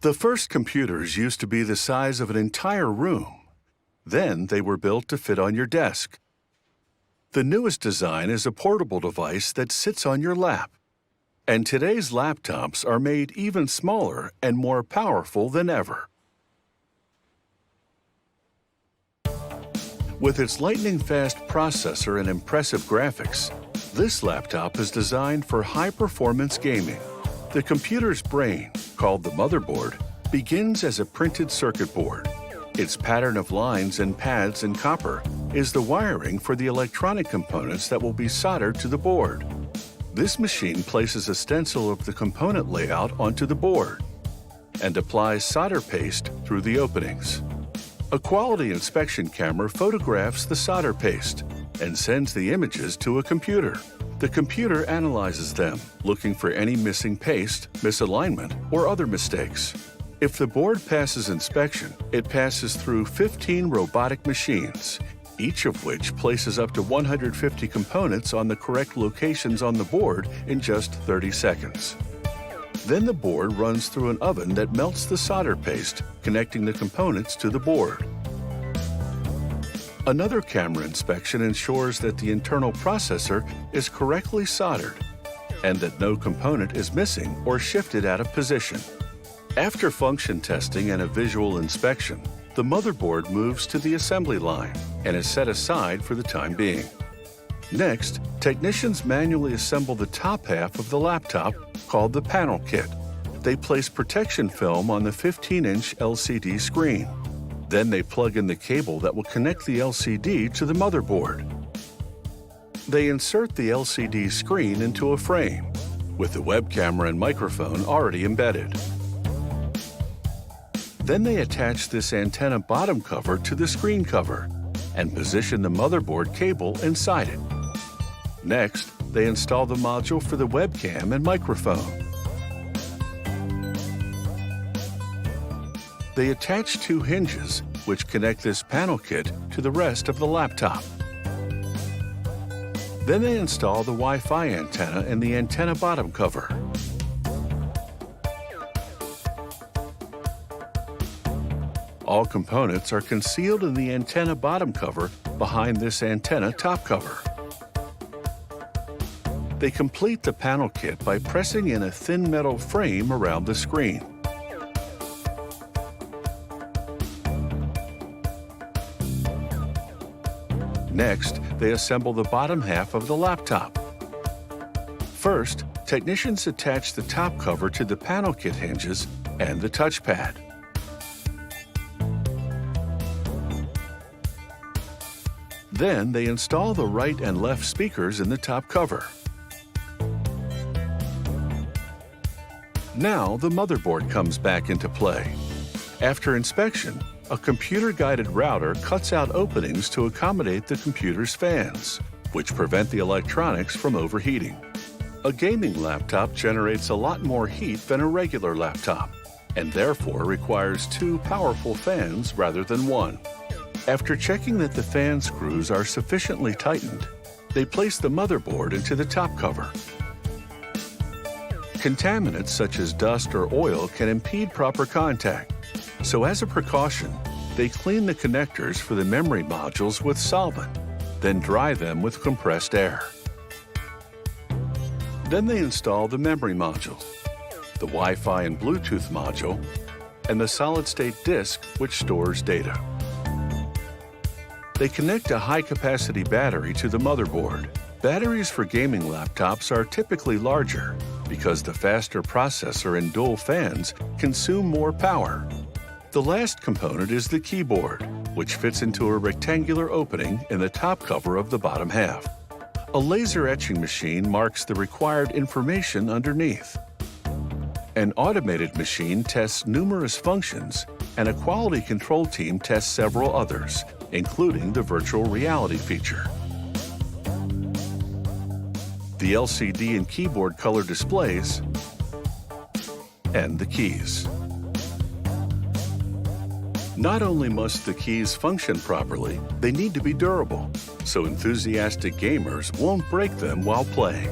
The first computers used to be the size of an entire room. Then they were built to fit on your desk. The newest design is a portable device that sits on your lap. And today's laptops are made even smaller and more powerful than ever. With its lightning-fast processor and impressive graphics, this laptop is designed for high-performance gaming. The computer's brain, called the motherboard, begins as a printed circuit board. Its pattern of lines and pads in copper is the wiring for the electronic components that will be soldered to the board. This machine places a stencil of the component layout onto the board and applies solder paste through the openings. A quality inspection camera photographs the solder paste and sends the images to a computer. The computer analyzes them, looking for any missing paste, misalignment, or other mistakes. If the board passes inspection, it passes through 15 robotic machines, each of which places up to 150 components on the correct locations on the board in just 30 seconds. Then the board runs through an oven that melts the solder paste, connecting the components to the board. Another camera inspection ensures that the internal processor is correctly soldered and that no component is missing or shifted out of position. After function testing and a visual inspection, the motherboard moves to the assembly line and is set aside for the time being. Next, technicians manually assemble the top half of the laptop, called the panel kit. They place protection film on the 15-inch LCD screen. Then they plug in the cable that will connect the LCD to the motherboard. They insert the LCD screen into a frame, with the web camera and microphone already embedded. Then they attach this antenna bottom cover to the screen cover and position the motherboard cable inside it. Next, they install the module for the webcam and microphone. They attach two hinges, which connect this panel kit to the rest of the laptop. Then they install the Wi-Fi antenna and the antenna bottom cover. All components are concealed in the antenna bottom cover behind this antenna top cover. They complete the panel kit by pressing in a thin metal frame around the screen. Next, they assemble the bottom half of the laptop. First, technicians attach the top cover to the panel kit hinges and the touchpad. Then they install the right and left speakers in the top cover. Now the motherboard comes back into play. After inspection, a computer-guided router cuts out openings to accommodate the computer's fans, which prevent the electronics from overheating. A gaming laptop generates a lot more heat than a regular laptop, and therefore requires two powerful fans rather than one. After checking that the fan screws are sufficiently tightened, they place the motherboard into the top cover. Contaminants such as dust or oil can impede proper contact, so as a precaution, they clean the connectors for the memory modules with solvent, then dry them with compressed air. Then they install the memory modules, the Wi-Fi and Bluetooth module, and the solid-state disk which stores data. They connect a high-capacity battery to the motherboard. Batteries for gaming laptops are typically larger because the faster processor and dual fans consume more power. The last component is the keyboard, which fits into a rectangular opening in the top cover of the bottom half. A laser etching machine marks the required information underneath. An automated machine tests numerous functions, and a quality control team tests several others, including the virtual reality feature. The LCD and keyboard color displays, and the keys. Not only must the keys function properly, they need to be durable, so enthusiastic gamers won't break them while playing.